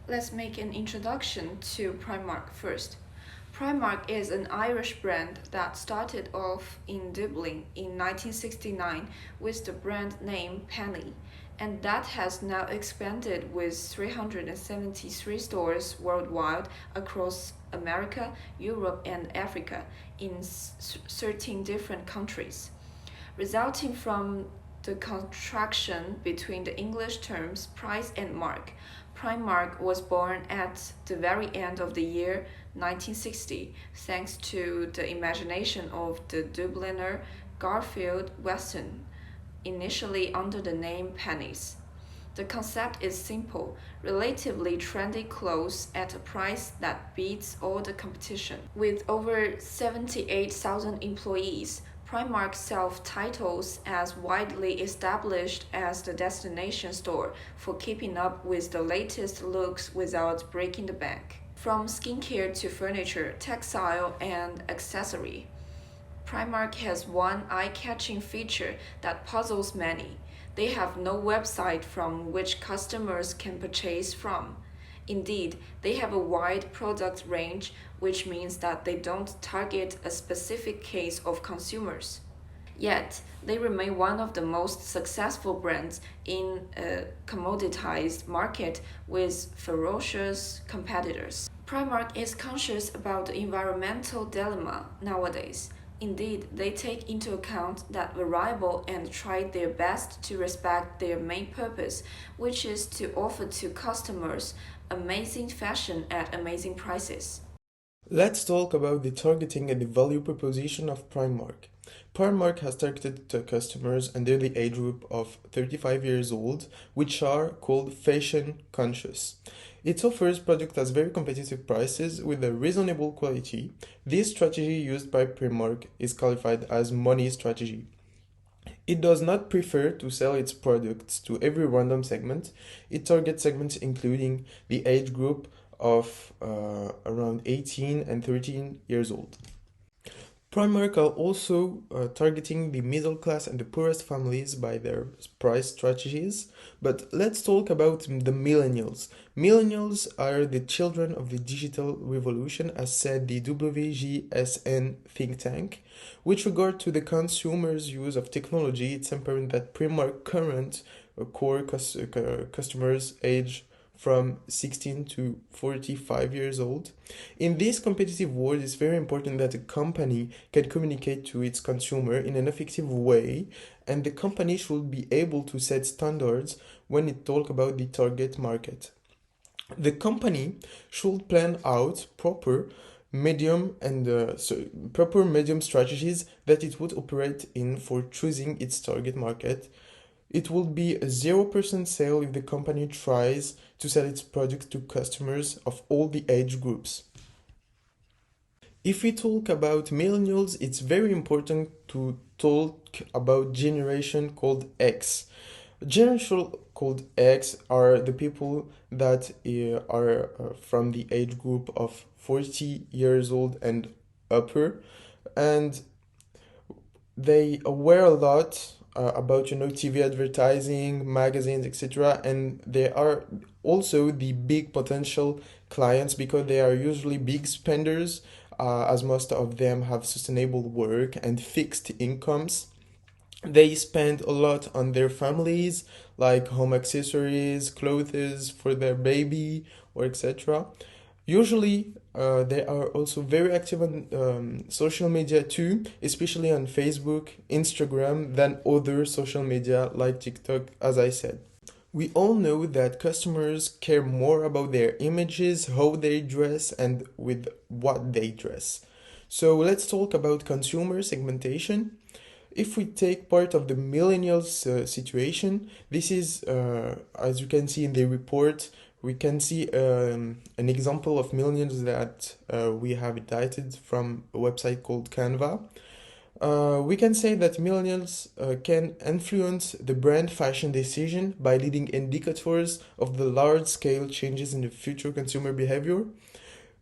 Let's make an introduction to Primark first. Primark is an Irish brand that started off in Dublin in 1969 with the brand name Penny, and that has now expanded with 373 stores worldwide across America, Europe, and Africa in 13 different countries. Resulting from the contraction between the English terms price and mark. Primark was born at the very end of the year 1960 thanks to the imagination of the Dubliner Garfield Weston, initially under the name Pennies. The concept is simple, relatively trendy clothes at a price that beats all the competition. With over 78,000 employees, Primark self-titles as widely established as the destination store for keeping up with the latest looks without breaking the bank. From skincare to furniture, textile, and accessory, Primark has one eye-catching feature that puzzles many. They have no website from which customers can purchase from. Indeed, they have a wide product range, which means that they don't target a specific case of consumers. Yet, they remain one of the most successful brands in a commoditized market with ferocious competitors. Primark is conscious about the environmental dilemma nowadays. Indeed, they take into account that variable and try their best to respect their main purpose, which is to offer to customers amazing fashion at amazing prices. Let's talk about the targeting and the value proposition of Primark. Primark has targeted customers under the age group of 35 years old, which are called fashion conscious. It offers products at very competitive prices with a reasonable quality. This strategy used by Primark is qualified as money strategy. It does not prefer to sell its products to every random segment. It targets segments including the age group of around 18 and 13 years old. Primark are also targeting the middle class and the poorest families by their price strategies. But let's talk about the millennials. Millennials are the children of the digital revolution, as said the WGSN think tank. With regard to the consumer's use of technology, it's apparent that Primark current core customers age from 16 to 45 years old. In this competitive world, it's very important that a company can communicate to its consumer in an effective way, and the company should be able to set standards when it talks about the target market. The company should plan out proper medium strategies that it would operate in for choosing its target market. It will be a 0% sale if the company tries to sell its products to customers of all the age groups. If we talk about millennials, it's very important to talk about generation called X. Generation called X are the people that are from the age group of 40 years old and upper, and they aware a lot about TV advertising, magazines, etc. And they are also the big potential clients because they are usually big spenders, as most of them have sustainable work and fixed incomes. They spend a lot on their families, like home accessories, clothes for their baby, or etc. Usually, they are also very active on social media too, especially on Facebook, Instagram, than other social media like TikTok, as I said. We all know that customers care more about their images, how they dress, and with what they dress. So let's talk about consumer segmentation. If we take part of the millennials situation, this is, as you can see in the report, we can see an example of millennials that we have indicted from a website called Canva. We can say that millennials can influence the brand fashion decision by leading indicators of the large-scale changes in the future consumer behavior.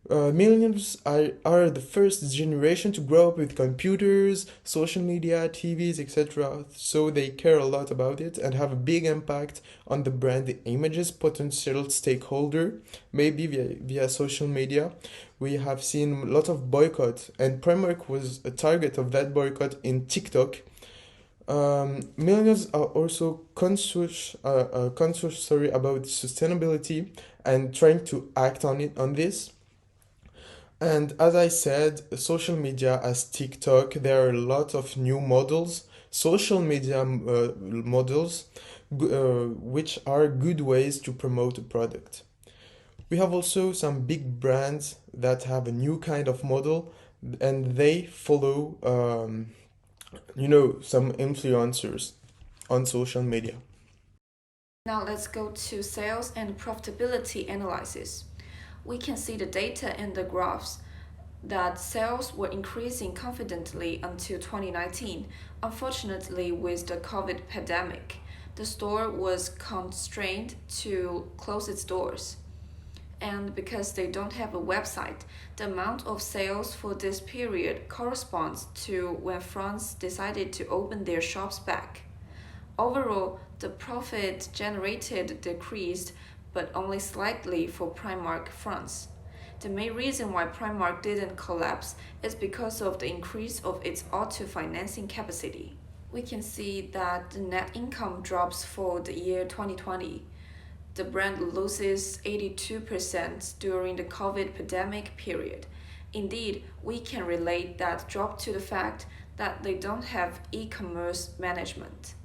Millennials are the first generation to grow up with computers, social media, TVs, etc. So they care a lot about it and have a big impact on the brand images, potential stakeholder, maybe via social media. We have seen a lot of boycott, and Primark was a target of that boycott in TikTok. Millennials are also conscious about sustainability and trying to act on this. And as I said, social media as TikTok, there are a lot of new models, social media models, which are good ways to promote a product. We have also some big brands that have a new kind of model, and they follow, some influencers on social media. Now let's go to sales and profitability analysis. We can see the data in the graphs that sales were increasing confidently until 2019. Unfortunately, with the COVID pandemic, the store was constrained to close its doors. And because they don't have a website, the amount of sales for this period corresponds to when France decided to open their shops back. Overall, the profit generated decreased, but only slightly for Primark France. The main reason why Primark didn't collapse is because of the increase of its auto financing capacity. We can see that the net income drops for the year 2020. The brand loses 82% during the COVID pandemic period. Indeed, we can relate that drop to the fact that they don't have e-commerce management.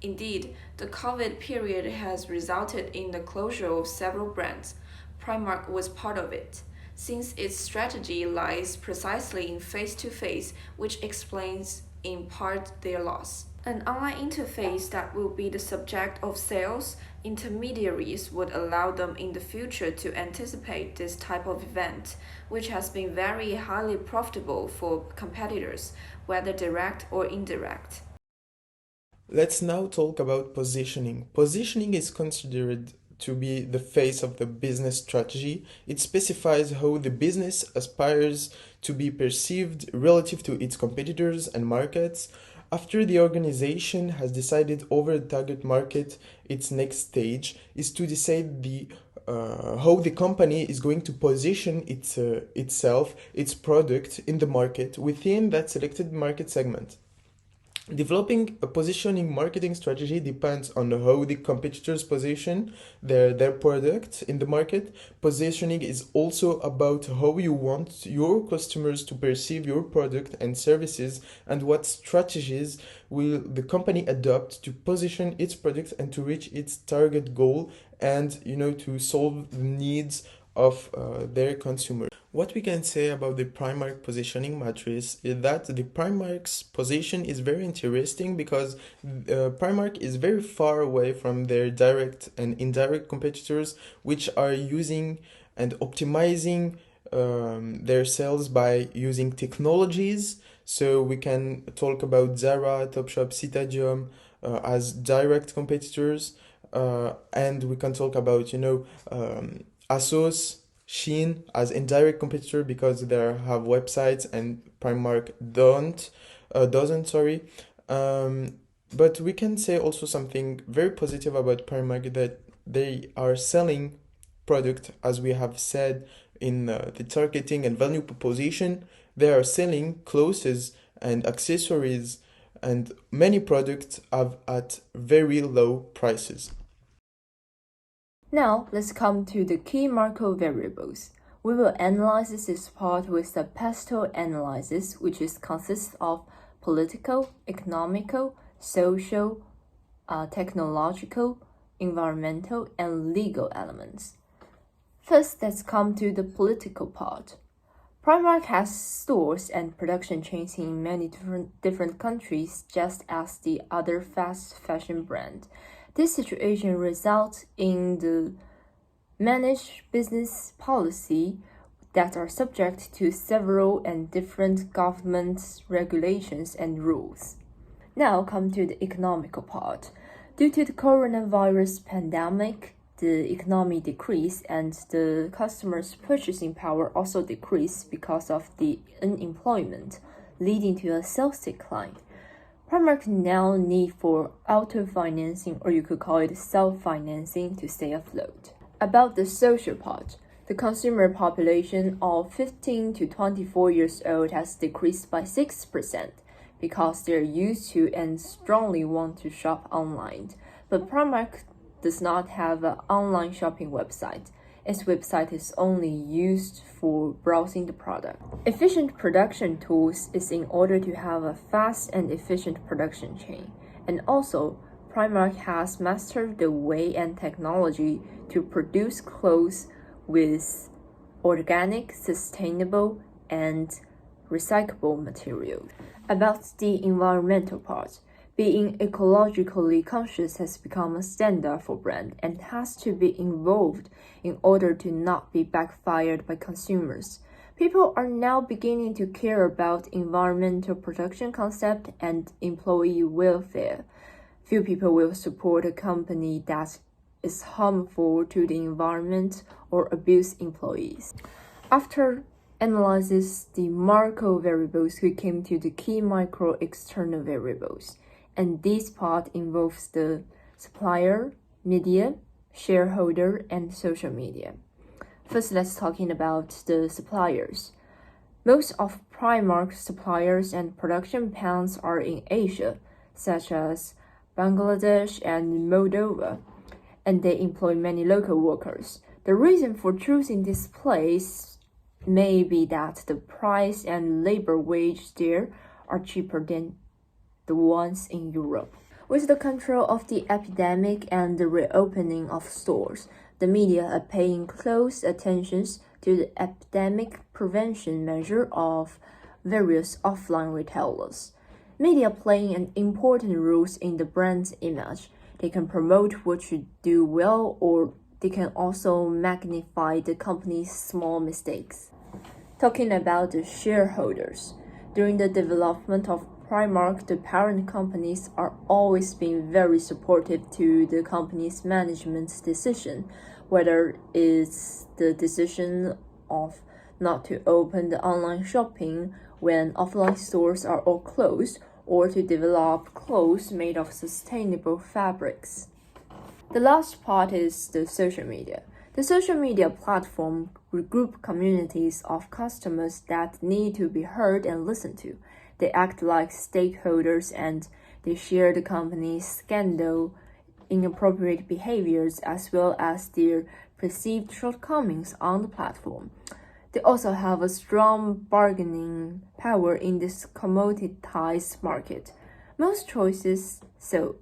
Indeed, the COVID period has resulted in the closure of several brands. Primark was part of it, since its strategy lies precisely in face-to-face, which explains in part their loss. An online interface that will be the subject of sales intermediaries would allow them in the future to anticipate this type of event, which has been very highly profitable for competitors, whether direct or indirect. Let's now talk about positioning. Positioning is considered to be the face of the business strategy. It specifies how the business aspires to be perceived relative to its competitors and markets. After the organization has decided over the target market, its next stage is to decide how the company is going to position itself, its product in the market within that selected market segment. Developing a positioning marketing strategy depends on how the competitors position their product in the market. Positioning is also about how you want your customers to perceive your product and services, and what strategies will the company adopt to position its product and to reach its target goal, and to solve the needs of their consumers. What we can say about the Primark positioning matrix is that the Primark's position is very interesting because Primark is very far away from their direct and indirect competitors, which are using and optimizing their sales by using technologies. So we can talk about Zara, Topshop, Citadium as direct competitors, and we can talk about ASOS, Shein as indirect competitor because they have websites and Primark doesn't. But we can say also something very positive about Primark, that they are selling product, as we have said in the targeting and value proposition. They are selling clothes and accessories, and many products have at very low prices. Now, let's come to the key macro variables. We will analyze this part with the PESTEL analysis, which consists of political, economical, social, technological, environmental, and legal elements. First, let's come to the political part. Primark has stores and production chains in many different countries, just as the other fast fashion brand. This situation results in the managed business policy that are subject to several and different government regulations and rules. Now come to the economical part. Due to the coronavirus pandemic, the economy decreased and the customers' purchasing power also decreased because of the unemployment, leading to a sales decline. Primark now need for auto-financing, or you could call it self-financing, to stay afloat. About the social part, the consumer population of 15 to 24 years old has decreased by 6% because they're used to and strongly want to shop online. But Primark does not have an online shopping website. Its website is only used for browsing the product. Efficient production tools is in order to have a fast and efficient production chain. And also, Primark has mastered the way and technology to produce clothes with organic, sustainable, and recyclable materials. About the environmental part, being ecologically conscious has become a standard for brand and has to be involved in order to not be backfired by consumers. People are now beginning to care about environmental production concept and employee welfare. Few people will support a company that is harmful to the environment or abuse employees. After analyzes the macro variables, we came to the key micro external variables. And this part involves the supplier, media, shareholder, and social media. First, let's talking about the suppliers. Most of Primark's suppliers and production plants are in Asia, such as Bangladesh and Moldova, and they employ many local workers. The reason for choosing this place may be that the price and labor wage there are cheaper than the ones in Europe. With the control of the epidemic and the reopening of stores, the media are paying close attention to the epidemic prevention measure of various offline retailers. Media playing an important role in the brand's image. They can promote what you do well, or they can also magnify the company's small mistakes. Talking about the shareholders, during the development of Primark, the parent companies are always being very supportive to the company's management's decision, whether it's the decision of not to open the online shopping when offline stores are all closed, or to develop clothes made of sustainable fabrics. The last part is the social media. The social media platform regroup communities of customers that need to be heard and listened to. They act like stakeholders and they share the company's scandal, inappropriate behaviors, as well as their perceived shortcomings on the platform. They also have a strong bargaining power in this commoditized market. More choices, so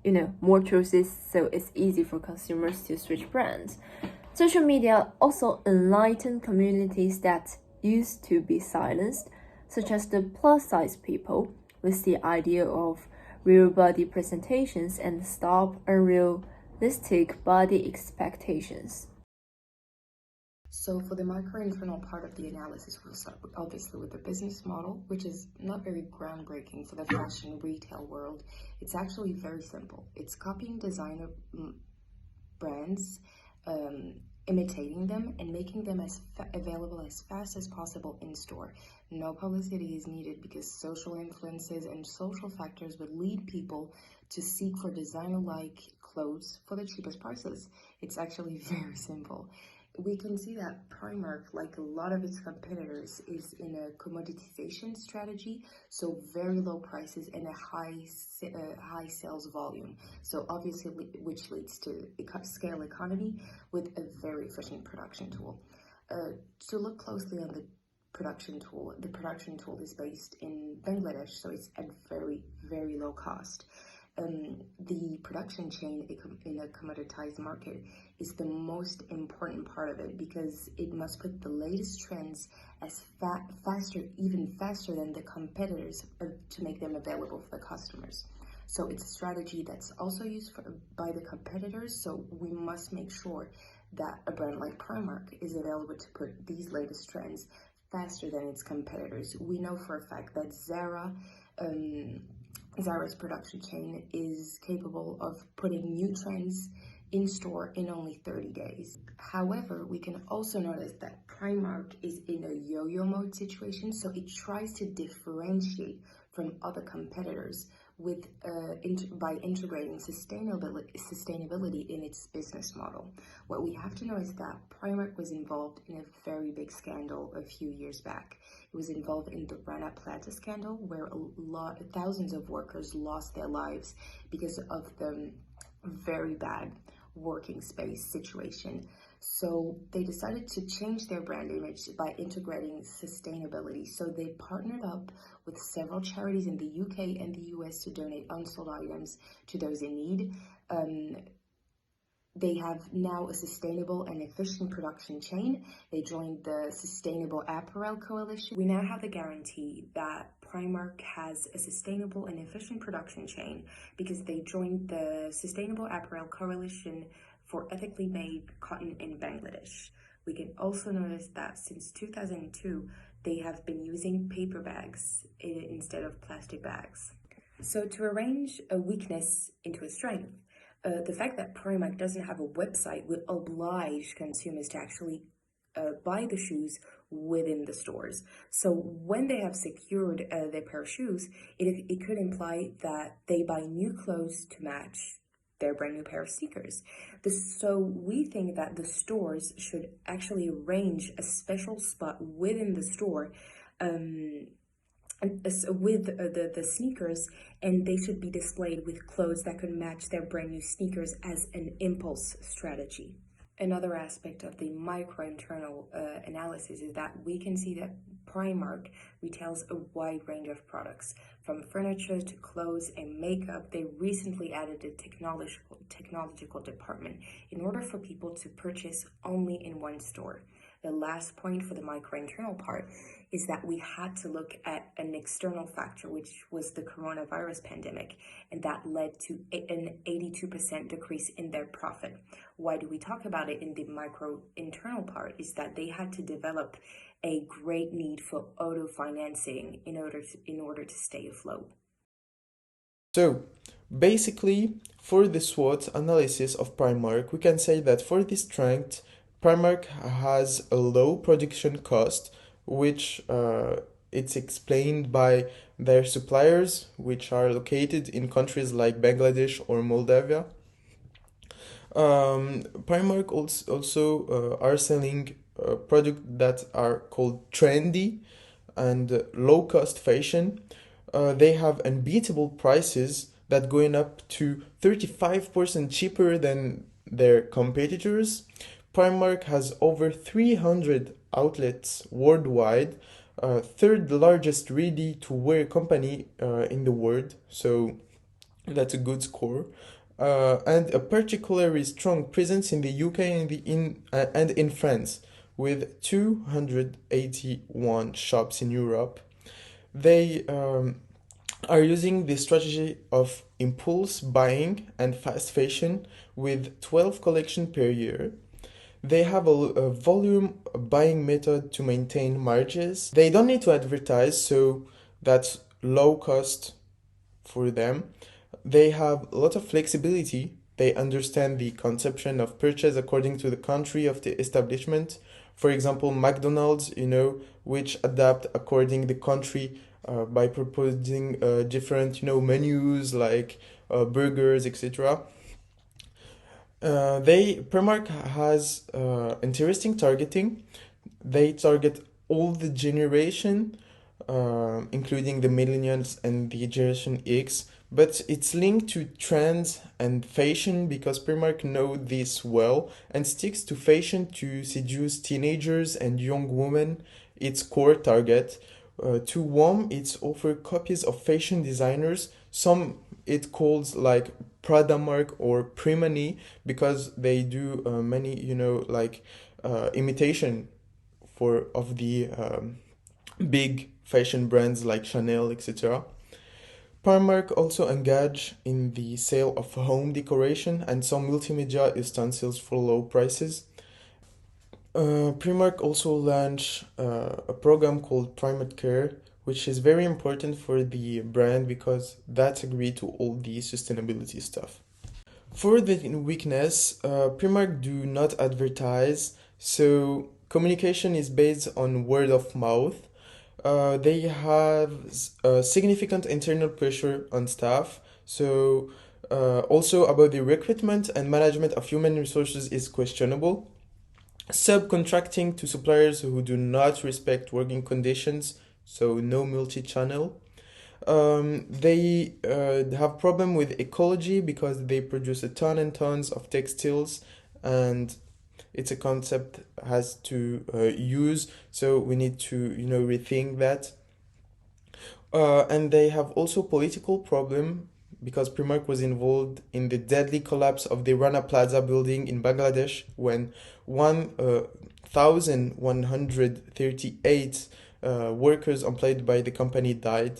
it's easy for consumers to switch brands. Social media also enlighten communities that used to be silenced, such as the plus-size people, with the idea of real body presentations and stop unrealistic body expectations. So for the micro-internal part of the analysis, we'll start obviously with the business model, which is not very groundbreaking for the fashion retail world. It's actually very simple. It's copying designer brands, imitating them, and making them available as fast as possible in store. No publicity is needed because social influences and social factors would lead people to seek for designer-like clothes for the cheapest prices. It's actually very simple. We can see that Primark, like a lot of its competitors, is in a commoditization strategy, so very low prices and a high sales volume. So obviously, which leads to scale economy with a very efficient production tool. To look closely on the production tool is based in Bangladesh, so it's at very, very low cost. The production chain in a commoditized market is the most important part of it because it must put the latest trends as even faster than the competitors to make them available for the customers. So it's a strategy that's also used by the competitors, so we must make sure that a brand like Primark is available to put these latest trends faster than its competitors. We know for a fact that Zara's production chain is capable of putting new trends in store in only 30 days. However, we can also notice that Primark is in a yo-yo mode situation, so it tries to differentiate from other competitors by integrating sustainability in its business model. What we have to know is that Primark was involved in a very big scandal a few years back. It was involved in the Rana Plaza scandal, where thousands of workers lost their lives because of the very bad working space situation. So they decided to change their brand image by integrating sustainability. So they partnered up with several charities in the UK and the US to donate unsold items to those in need. They have now a sustainable and efficient production chain. They joined the Sustainable Apparel Coalition. We now have the guarantee that Primark has a sustainable and efficient production chain because they joined the Sustainable Apparel Coalition for ethically made cotton in Bangladesh. We can also notice that since 2002, they have been using paper bags instead of plastic bags. So to arrange a weakness into a strength, the fact that Primark doesn't have a website would oblige consumers to actually buy the shoes within the stores. So when they have secured their pair of shoes, it could imply that they buy new clothes to match their brand new pair of sneakers. So we think that the stores should actually arrange a special spot within the store with the sneakers, and they should be displayed with clothes that could match their brand new sneakers as an impulse strategy. Another aspect of the micro-internal analysis is that we can see that Primark retails a wide range of products, from furniture to clothes and makeup. They recently added a technological department in order for people to purchase only in one store. The last point for the micro-internal part is that we had to look at an external factor, which was the coronavirus pandemic, and that led to an 82% decrease in their profit. Why do we talk about it in the micro-internal part? Is that they had to develop a great need for auto financing in order to stay afloat. So, basically, for the SWOT analysis of Primark, we can say that for this strength, Primark has a low production cost, which it's explained by their suppliers, which are located in countries like Bangladesh or Moldavia. Primark also are selling products that are called trendy and low-cost fashion. They have unbeatable prices that going up to 35% cheaper than their competitors. Primark has over 300 outlets worldwide, third largest ready-to-wear company in the world, so that's a good score, and a particularly strong presence in the UK and in France, with 281 shops in Europe. They are using the strategy of impulse buying and fast fashion with 12 collections per year. They have a volume buying method to maintain margins. They don't need to advertise, so that's low cost for them. They have a lot of flexibility. They understand the conception of purchase according to the country of the establishment. For example, McDonald's, which adapt according the country by proposing different, menus like burgers, etc. Primark has interesting targeting. They target all the generation, including the millennials and the Generation X, but it's linked to trends and fashion because Primark know this well and sticks to fashion to seduce teenagers and young women, its core target. To whom it's offer copies of fashion designers. Some it calls like Primark or Primani because they do many imitation of the big fashion brands like Chanel, etc. Primark also engage in the sale of home decoration and some multimedia utensils for low prices. Primark also launched a program called Primark Care, which is very important for the brand because that's agreed to all the sustainability stuff. For the weakness, Primark do not advertise, so communication is based on word of mouth. They have significant internal pressure on staff, so also about the recruitment and management of human resources is questionable. Subcontracting to suppliers who do not respect working conditions, so no multi-channel. They have problem with ecology because they produce a ton and tons of textiles, and it's a concept has to use. So we need to rethink that. And they have also political problem because Primark was involved in the deadly collapse of the Rana Plaza building in Bangladesh when 1,138 workers employed by the company died.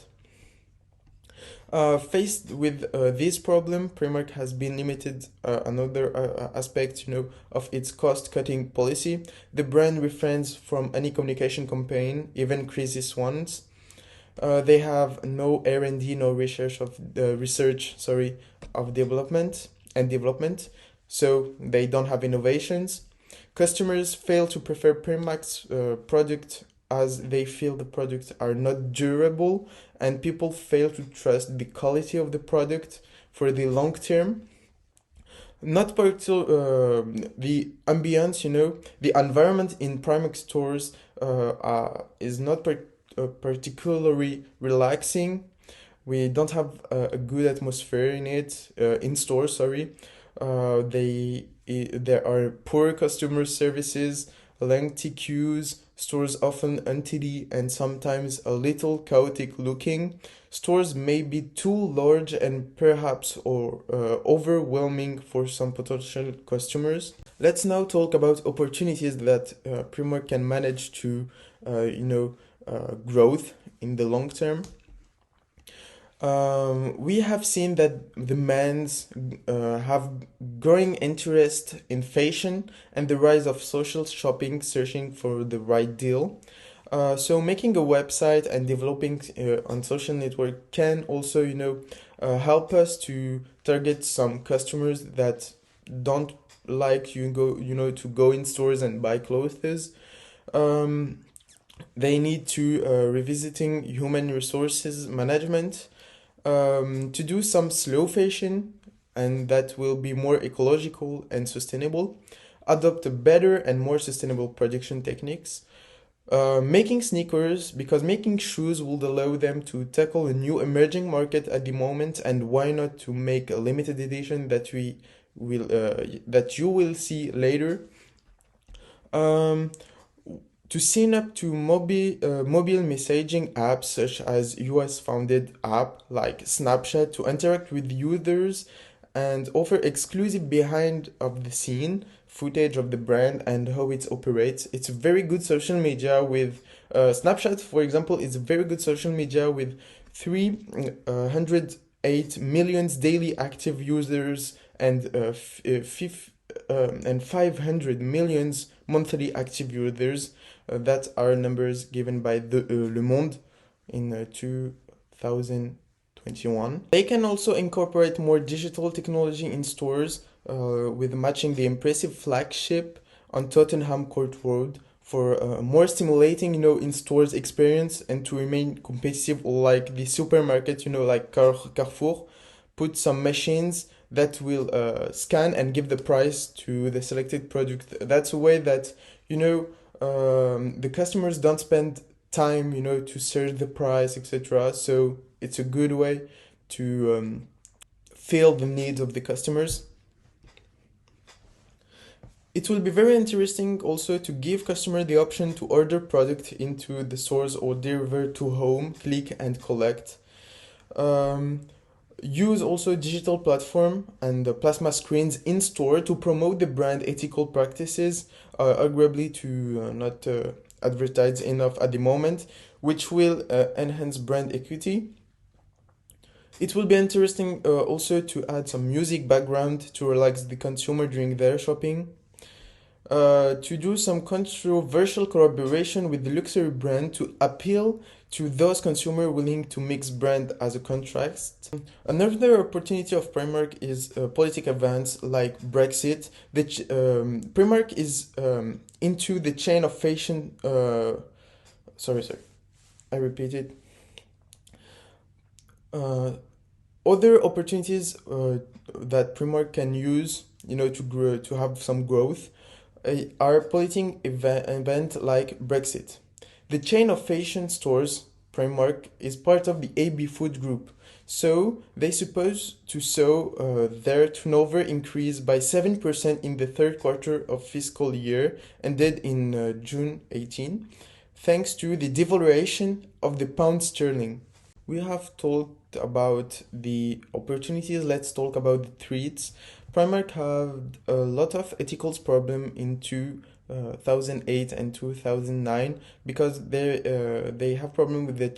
Faced with this problem, Primark has been limited another aspect, of its cost-cutting policy. The brand refrains from any communication campaign, even crisis ones. They have no R&D, no research of development, so they don't have innovations. Customers fail to prefer Primark's product as they feel the products are not durable, and people fail to trust the quality of the product for the long term. Not the ambience, the environment in Primark stores is not particularly relaxing. We don't have a good atmosphere in stores. There are poor customer services, lengthy queues, stores often untidy and sometimes a little chaotic looking. Stores may be too large and perhaps overwhelming for some potential customers. Let's now talk about opportunities that Primark can manage to, growth in the long term. We have seen that the men's have growing interest in fashion and the rise of social shopping, searching for the right deal. So making a website and developing on social network can also, help us to target some customers that don't like to go in stores and buy clothes. They need to revisiting human resources management to do some slow fashion, and that will be more ecological and sustainable. Adopt a better and more sustainable production techniques. Making sneakers, because making shoes will allow them to tackle a new emerging market at the moment, and why not to make a limited edition that you will see later. To sign up to mobile messaging apps such as US founded app like Snapchat to interact with users and offer exclusive behind of the scene footage of the brand and how it operates. It's a very good social media with Snapchat, for example, is a very good social media with 308 million daily active users and 500 million monthly active users. That are numbers given by Le Monde in 2021. They can also incorporate more digital technology in stores with matching the impressive flagship on Tottenham Court Road for more stimulating, in-stores experience and to remain competitive like the supermarket, like Carrefour, put some machines that will scan and give the price to the selected product. That's a way that, the customers don't spend time, to search the price, etc. So it's a good way to fill the needs of the customers. It will be very interesting also to give customer the option to order product into the stores or deliver to home, click and collect. Use also digital platform and the plasma screens in store to promote the brand ethical practices, arguably to not advertise enough at the moment, which will enhance brand equity. It will be interesting also to add some music background to relax the consumer during their shopping. to do some controversial collaboration with the luxury brand to appeal to those consumers willing to mix brand as a contrast. Another opportunity of Primark is political events like Brexit. Primark is into the chain of fashion. Sorry, I repeat it. Other opportunities that Primark can use, to grow, to have some growth, are political event like Brexit. The chain of fashion stores, Primark, is part of the AB Food Group, so they supposed to saw their turnover increase by 7% in the third quarter of fiscal year ended in June 18, thanks to the devaluation of the pound sterling. We have talked about the opportunities. Let's talk about the threats. Primark had a lot of ethical problem in 2008 and 2009 because they have problem with the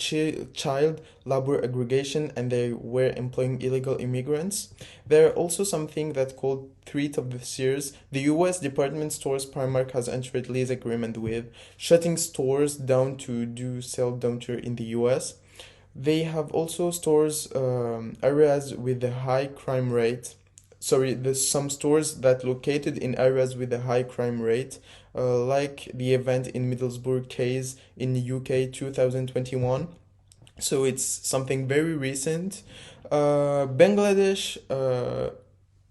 child labor aggregation and they were employing illegal immigrants. There are also something that called threat of the Sears. The U.S. department stores Primark has entered lease agreement with, shutting stores down to do self-dumpster in the U.S. They have also stores areas with a high crime rate. Sorry, there's some stores that located in areas with a high crime rate, like the event in Middlesbrough case in the UK 2021. So it's something very recent. Bangladesh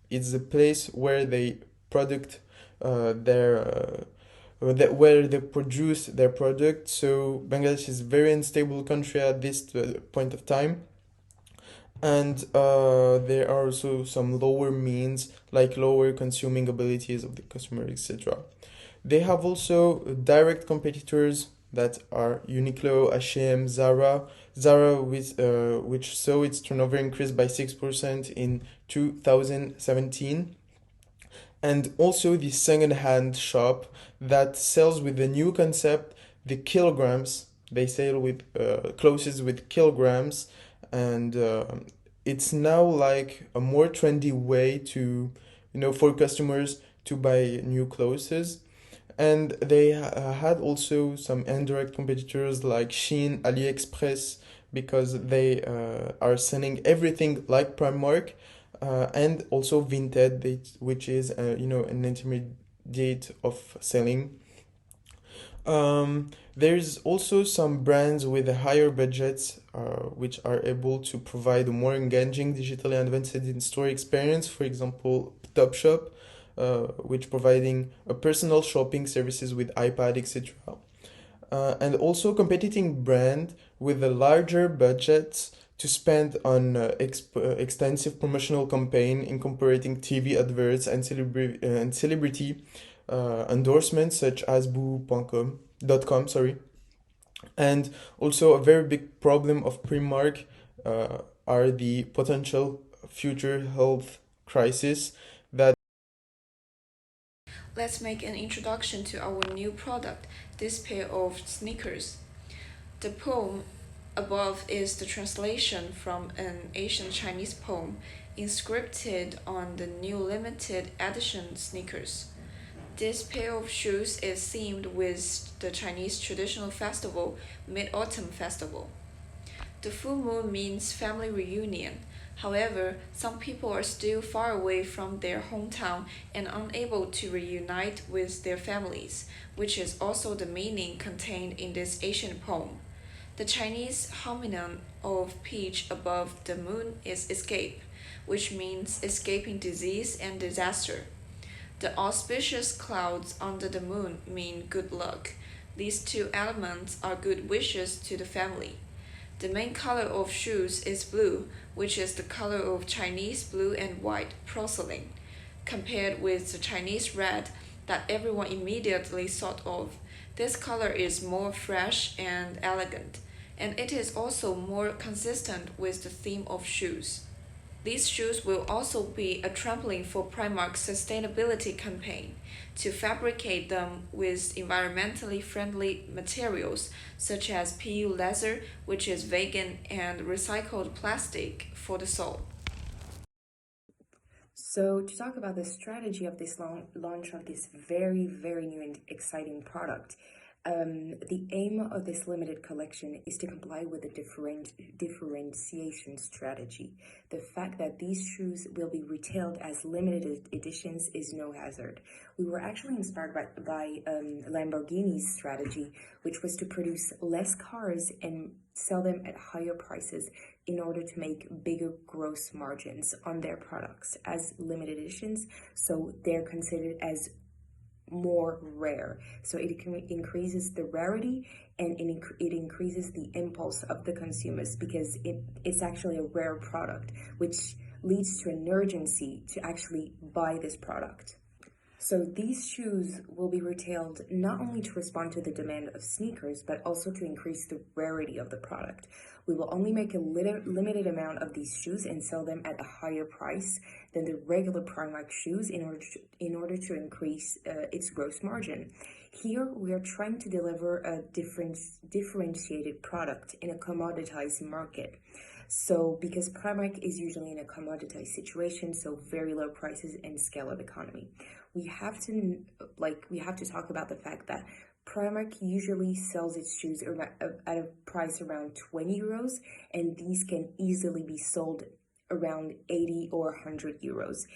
is the place where they product where they produce their product. So Bangladesh is a very unstable country at this point of time, and there are also some lower means like lower consuming abilities of the customer, etc. They have also direct competitors that are Uniqlo, H&M, Zara. Zara which saw its turnover increase by 6% in 2017, and also the second-hand shop that sells with the new concept, the kilograms. They sell with clothes with kilograms, and it's now like a more trendy way to, for customers to buy new clothes. And they had also some indirect competitors like Shein, AliExpress, because they are selling everything like Primark, and also Vinted, which is an intermediate of selling. There's also some brands with a higher budgets, which are able to provide a more engaging, digitally advanced in-store experience. For example, Topshop, which providing a personal shopping services with iPad, etc. And also competing brand with a larger budget to spend on extensive promotional campaign, incorporating TV adverts and celebrity endorsements such as boo.com, sorry. And also a very big problem of Primark are the potential future health crisis that. Let's make an introduction to our new product, this pair of sneakers. The poem above is the translation from an ancient Chinese poem inscripted on the new limited edition sneakers. This pair of shoes is themed with the Chinese traditional festival, Mid-Autumn Festival. The full moon means family reunion. However, some people are still far away from their hometown and unable to reunite with their families, which is also the meaning contained in this ancient poem. The Chinese homonym of peach above the moon is escape, which means escaping disease and disaster. The auspicious clouds under the moon mean good luck. These two elements are good wishes to the family. The main color of shoes is blue, which is the color of Chinese blue and white porcelain, compared with the Chinese red that everyone immediately thought of. This color is more fresh and elegant, and it is also more consistent with the theme of shoes. These shoes will also be a trampoline for Primark's sustainability campaign to fabricate them with environmentally friendly materials such as PU leather, which is vegan, and recycled plastic for the sole. So to talk about the strategy of this launch of this very, very new and exciting product, the aim of this limited collection is to comply with the differentiation strategy. The fact that these shoes will be retailed as limited editions is no hazard. We were actually inspired by Lamborghini's strategy, which was to produce less cars and sell them at higher prices in order to make bigger gross margins on their products as limited editions, so they're considered as more rare. So it increases the rarity, and it increases the impulse of the consumers because it's actually a rare product, which leads to an urgency to actually buy this product. So these shoes will be retailed not only to respond to the demand of sneakers, but also to increase the rarity of the product. We will only make a limited amount of these shoes and sell them at a higher price than the regular Primark shoes in order to increase its gross margin. Here, we are trying to deliver a differentiated product in a commoditized market. So because Primark is usually in a commoditized situation, so very low prices and scale of economy, we have to talk about the fact that Primark usually sells its shoes at a price around 20 euros, and these can easily be sold around 80 or 100 euros.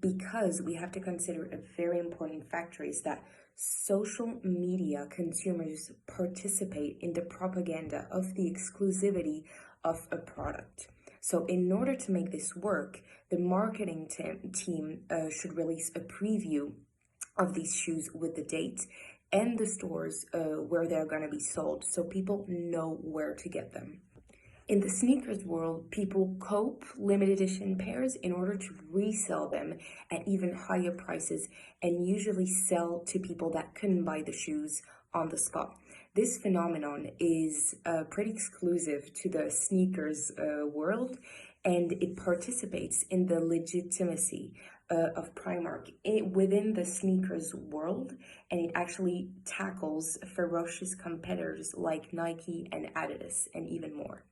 Because we have to consider a very important factor is that social media consumers participate in the propaganda of the exclusivity of a product. So in order to make this work, the marketing team should release a preview of these shoes with the date and the stores where they're going to be sold, so people know where to get them. In the sneakers world, people cope limited edition pairs in order to resell them at even higher prices and usually sell to people that couldn't buy the shoes on the spot. This phenomenon is pretty exclusive to the sneakers world, and it participates in the legitimacy of Primark within the sneakers world, and it actually tackles ferocious competitors like Nike and Adidas and even more.